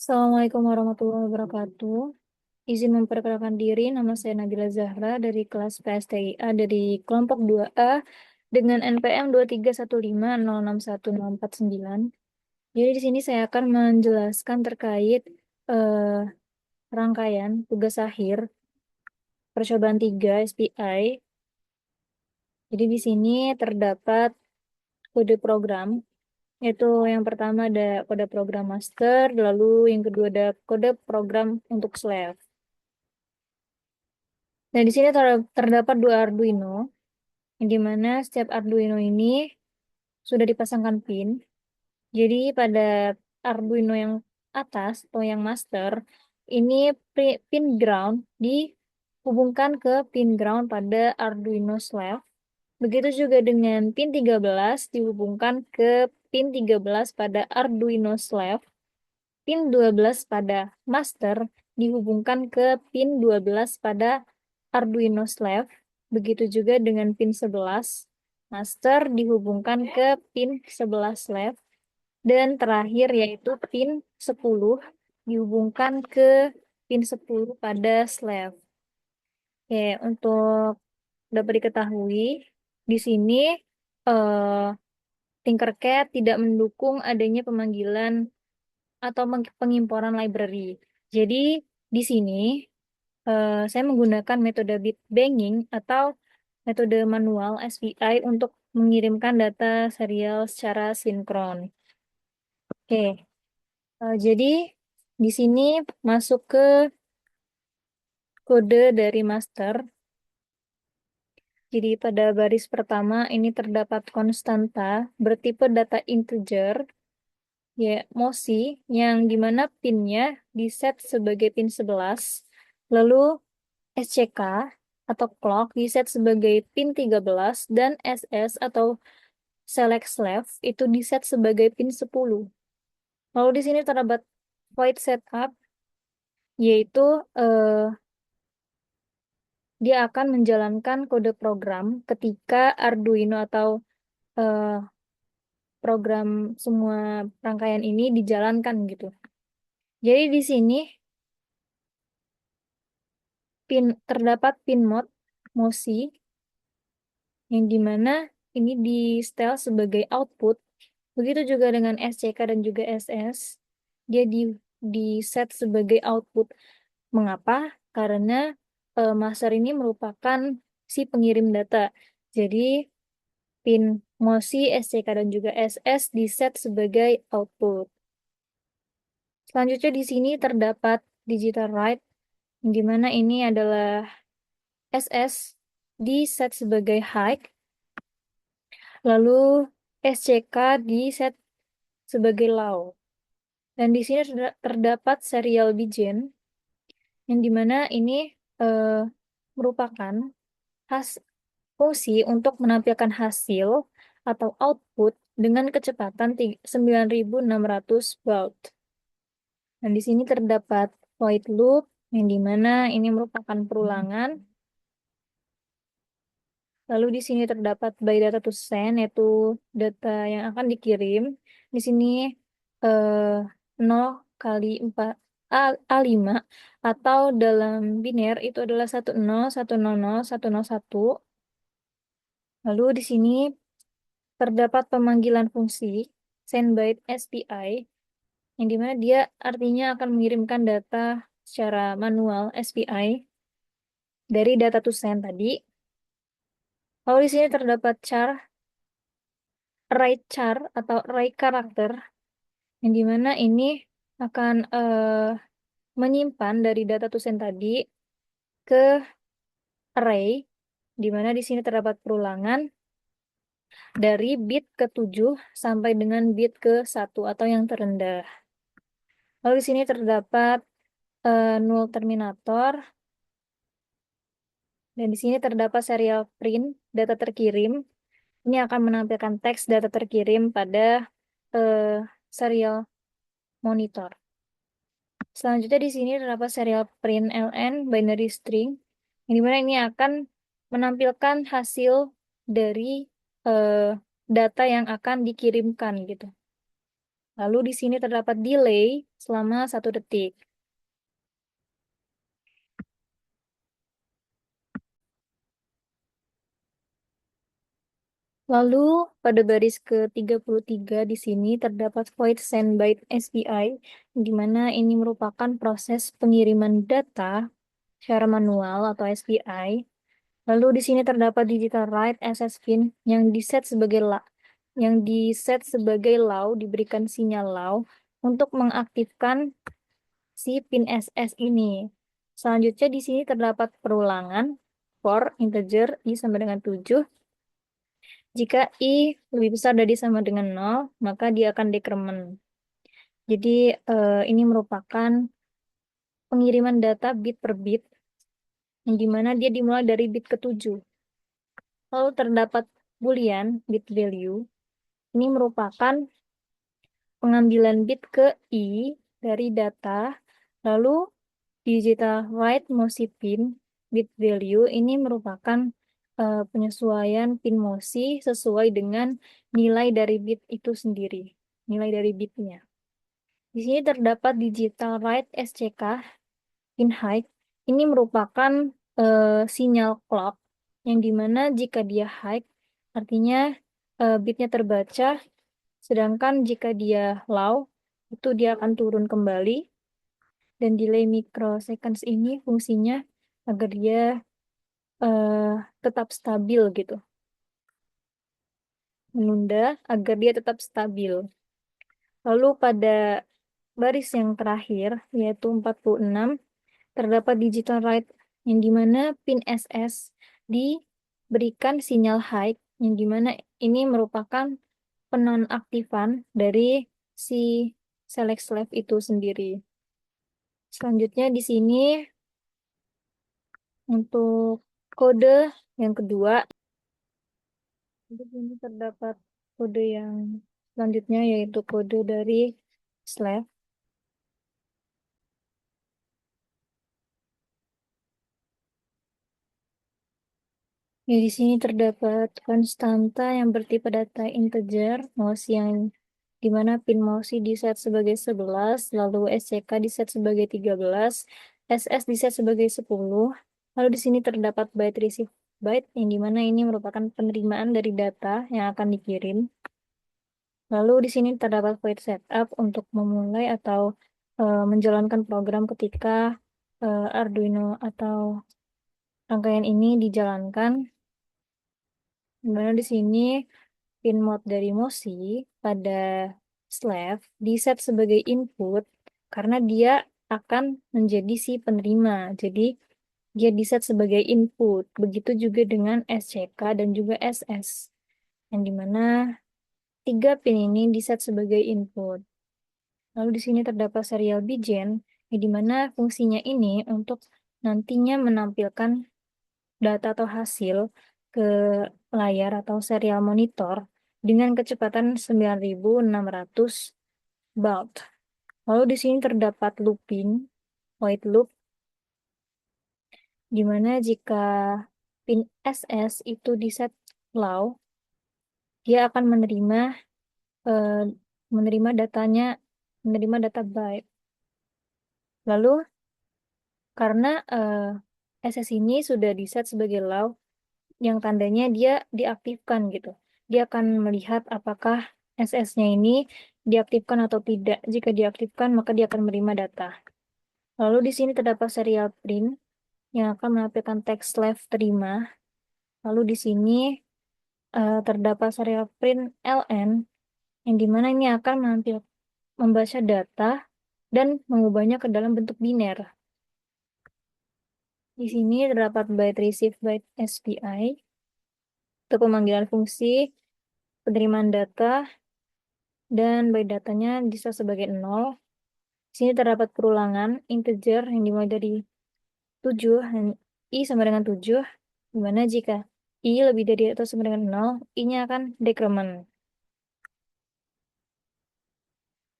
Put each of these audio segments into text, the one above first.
Assalamualaikum warahmatullahi wabarakatuh. Izin memperkenalkan diri, nama saya Nabila Zahra dari kelas PSTIA dari kelompok 2A dengan NPM 231506149. Jadi di sini saya akan menjelaskan terkait eh, rangkaian tugas akhir percobaan 3 SPI. Jadi di sini terdapat kode program, yaitu yang pertama ada kode program master, lalu yang kedua ada kode program untuk slave. Nah, di sini terdapat dua Arduino, yang di mana setiap Arduino ini sudah dipasangkan pin. Jadi pada Arduino yang atas atau yang master, ini pin ground dihubungkan ke pin ground pada Arduino slave. Begitu juga dengan pin 13 dihubungkan ke pin 13 pada Arduino slave. Pin 12 pada master dihubungkan ke pin 12 pada Arduino slave. Begitu juga dengan pin 11 master dihubungkan ke pin 11 slave. Dan terakhir yaitu pin 10 dihubungkan ke pin 10 pada slave. Oke, untuk dapat diketahui, di sini eh, Tinkercad tidak mendukung adanya pemanggilan atau pengimporan library. Jadi di sini saya menggunakan metode bit banging atau metode manual SPI untuk mengirimkan data serial secara sinkron. Oke, jadi di sini masuk ke kode dari master. Jadi pada baris pertama ini terdapat konstanta bertipe data integer, ya MOSI, yang dimana pinnya diset sebagai pin 11. Lalu SCK atau clock diset sebagai pin 13 dan SS atau select slave itu diset sebagai pin 10. Lalu di sini terdapat void setup, yaitu dia akan menjalankan kode program ketika Arduino atau eh, program semua rangkaian ini dijalankan gitu. Jadi di sini terdapat pin mode MOSI yang dimana ini di setel sebagai output. Begitu juga dengan SCK dan juga SS, dia di set sebagai output. Mengapa? Karena master ini merupakan si pengirim data. Jadi pin MOSI, SCK dan juga SS di set sebagai output. Selanjutnya di sini terdapat digital write, yang dimana ini adalah SS di set sebagai high, lalu SCK di set sebagai low. Dan di sini terdapat serial begin, yang dimana ini eh, merupakan fungsi untuk menampilkan hasil atau output dengan kecepatan 9600 baud. Dan di sini terdapat void loop, yang dimana ini merupakan perulangan. Lalu di sini terdapat by data to send, yaitu data yang akan dikirim. Di sini eh, 0 kali 4 A5 atau dalam biner itu adalah 10 100 101. Lalu di sini terdapat pemanggilan fungsi send byte SPI, yang dimana dia artinya akan mengirimkan data secara manual SPI dari data to send tadi. Lalu di sini terdapat array char atau array karakter, yang dimana ini akan menyimpan dari data to send tadi ke array, dimana di sini terdapat perulangan dari bit ke-7 sampai dengan bit ke-1 atau yang terendah. Lalu di sini terdapat null terminator, dan di sini terdapat serial print data terkirim. Ini akan menampilkan teks data terkirim pada eh, serial monitor. Selanjutnya di sini terdapat serial print ln binary string, yang dimana ini akan menampilkan hasil dari eh, data yang akan dikirimkan gitu. Lalu di sini terdapat delay selama 1 detik. Lalu pada baris ke-33 di sini terdapat void send byte SPI, di mana ini merupakan proses pengiriman data secara manual atau SPI. Lalu di sini terdapat digital write SS pin yang diset sebagai low, diberikan sinyal low untuk mengaktifkan si pin SS ini. Selanjutnya di sini terdapat perulangan for integer i sama dengan 7. Jika i lebih besar dari sama dengan 0, maka dia akan decrement. Jadi ini merupakan pengiriman data bit per bit, yang dimana dia dimulai dari bit ke-7. Lalu terdapat boolean bit value. Ini merupakan pengambilan bit ke i dari data, lalu digital write MOSI pin bit value ini merupakan penyesuaian pin MOSI sesuai dengan nilai dari bit itu sendiri, nilai dari bitnya. Di sini terdapat digital write SCK pin high. Ini merupakan sinyal clock yang dimana jika dia high artinya bitnya terbaca, sedangkan jika dia low itu dia akan turun kembali. Dan delay microseconds ini fungsinya agar dia eh, tetap stabil gitu. Menunda agar dia tetap stabil. Lalu pada baris yang terakhir, yaitu 46, terdapat digital write yang dimana pin SS diberikan sinyal high, yang dimana ini merupakan penonaktifan dari si select slave itu sendiri. Selanjutnya di sini untuk kode yang kedua, di sini terdapat kode yang selanjutnya yaitu kode dari slave. Ya, di sini terdapat konstanta yang bertipe data integer, mouse yang dimana pin mouse diset sebagai 11, lalu SCK diset sebagai 13, SS diset sebagai 10. Lalu di sini terdapat byte receive byte yang dimana ini merupakan penerimaan dari data yang akan dikirim. Lalu di sini terdapat void setup untuk memulai atau menjalankan program ketika Arduino atau rangkaian ini dijalankan. Dimana di sini pin mode dari MOSI pada slave diset sebagai input karena dia akan menjadi si penerima. Jadi dia diset sebagai input. Begitu juga dengan SCK dan juga SS. Yang dimana 3 pin ini diset sebagai input. Lalu di sini terdapat serial bigen, di mana fungsinya ini untuk nantinya menampilkan data atau hasil ke layar atau serial monitor dengan kecepatan 9600 baud. Lalu di sini terdapat looping, white loop, di mana jika pin SS itu diset low, dia akan eh, menerima datanya, menerima data byte. Lalu karena SS ini sudah diset sebagai low, yang tandanya dia diaktifkan gitu. Dia akan melihat apakah SS-nya ini diaktifkan atau tidak. Jika diaktifkan, maka dia akan menerima data. Lalu di sini terdapat serial print yang akan menampilkan teks slave terima. Lalu di sini terdapat serial print LN yang dimana ini akan membaca data dan mengubahnya ke dalam bentuk biner. Di sini terdapat byte receive byte SPI untuk pemanggilan fungsi, penerimaan data, dan byte datanya bisa sebagai 0. Di sini terdapat perulangan integer yang dimulai dari 7, dan i sama dengan 7, di mana jika i lebih dari atau sama dengan 0, i-nya akan decrement.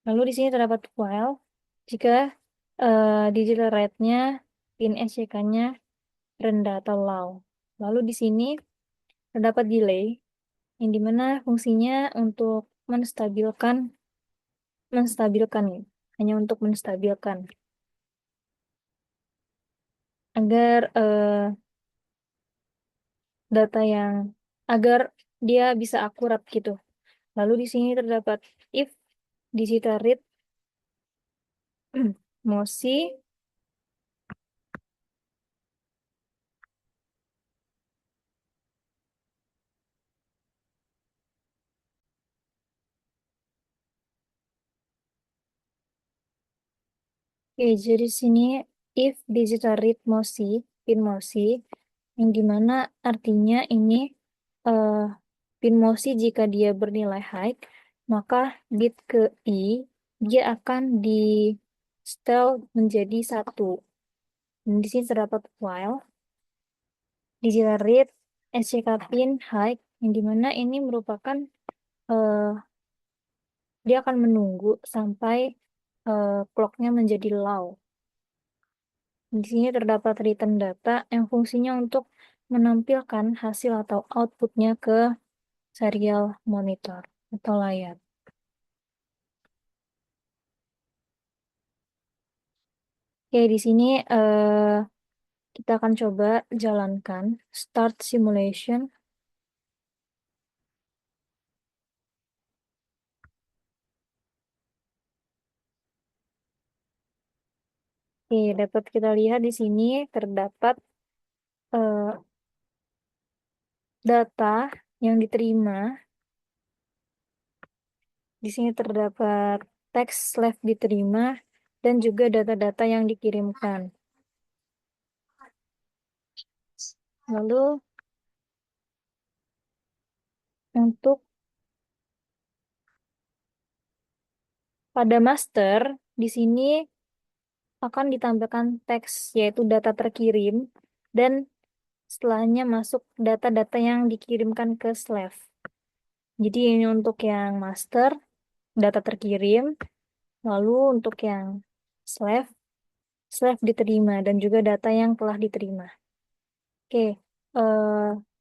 Lalu di sini terdapat while, jika digital rate-nya, pin SCK-nya rendah atau low. Lalu di sini terdapat delay, yang dimana fungsinya untuk menstabilkan menstabilkan ya. Hanya untuk menstabilkan agar data yang agar dia bisa akurat gitu. Lalu di sini terdapat if digital read MOSI. Oke, jadi di sini if digital read MOSI, pin MOSI, yang dimana artinya ini eh, pin MOSI jika dia bernilai high, maka bit ke I dia akan di setel menjadi satu. Dan di sini terdapat while digital read SCK pin high, yang dimana ini merupakan eh, dia akan menunggu sampai clocknya menjadi low. Di sini terdapat return data yang fungsinya untuk menampilkan hasil atau outputnya ke serial monitor atau layar. Oke, di sini kita akan coba jalankan start simulation. Oke, dapat kita lihat di sini terdapat eh, data yang diterima. Di sini terdapat teks slave diterima dan juga data-data yang dikirimkan. Lalu untuk pada master di sini akan ditampilkan teks yaitu data terkirim dan setelahnya masuk data-data yang dikirimkan ke slave. Jadi ini untuk yang master data terkirim, lalu untuk yang slave slave diterima dan juga data yang telah diterima. Oke,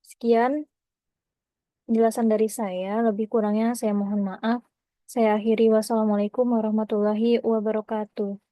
sekian penjelasan dari saya. Lebih kurangnya saya mohon maaf. Saya akhiri. Wassalamualaikum warahmatullahi wabarakatuh.